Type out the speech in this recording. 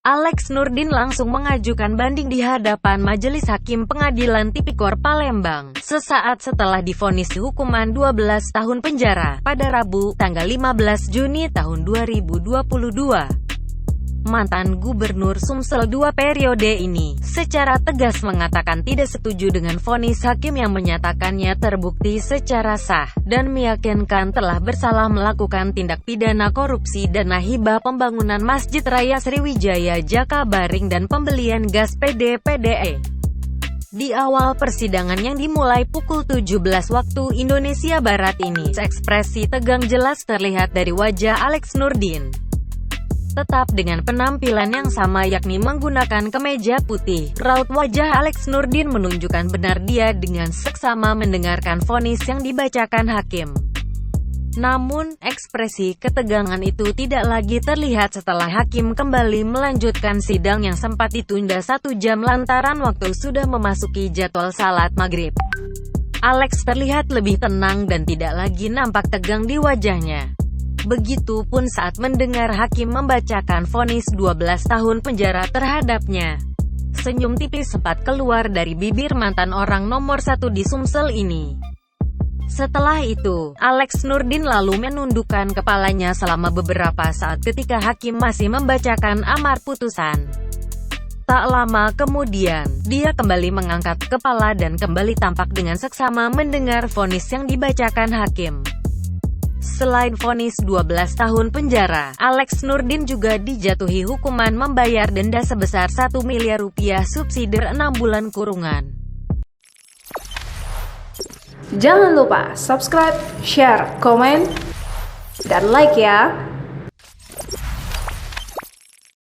Alex Nurdin langsung mengajukan banding di hadapan Majelis Hakim Pengadilan Tipikor Palembang, sesaat setelah divonis hukuman 12 tahun penjara, pada Rabu, tanggal 15 Juni tahun 2022. Mantan Gubernur Sumsel 2 periode ini, secara tegas mengatakan tidak setuju dengan vonis hakim yang menyatakannya terbukti secara sah, dan meyakinkan telah bersalah melakukan tindak pidana korupsi dana hibah pembangunan Masjid Raya Sriwijaya Jakabaring dan pembelian gas PD-PDE. Di awal persidangan yang dimulai pukul 17 waktu Indonesia Barat ini, ekspresi tegang jelas terlihat dari wajah Alex Nurdin. Tetap dengan penampilan yang sama yakni menggunakan kemeja putih, raut wajah Alex Nurdin menunjukkan benar dia dengan seksama mendengarkan vonis yang dibacakan hakim. Namun, ekspresi ketegangan itu tidak lagi terlihat setelah hakim kembali melanjutkan sidang yang sempat ditunda 1 jam lantaran waktu sudah memasuki jadwal salat maghrib. Alex terlihat lebih tenang dan tidak lagi nampak tegang di wajahnya. Begitupun saat mendengar hakim membacakan vonis 12 tahun penjara terhadapnya. Senyum tipis sempat keluar dari bibir mantan orang nomor 1 di Sumsel ini. Setelah itu, Alex Nurdin lalu menundukkan kepalanya selama beberapa saat ketika hakim masih membacakan amar putusan. Tak lama kemudian, dia kembali mengangkat kepala dan kembali tampak dengan seksama mendengar vonis yang dibacakan hakim. Selain vonis 12 tahun penjara, Alex Nurdin juga dijatuhi hukuman membayar denda sebesar 1 miliar rupiah subsidi 6 bulan kurungan. Jangan lupa subscribe, share, komen, dan like ya!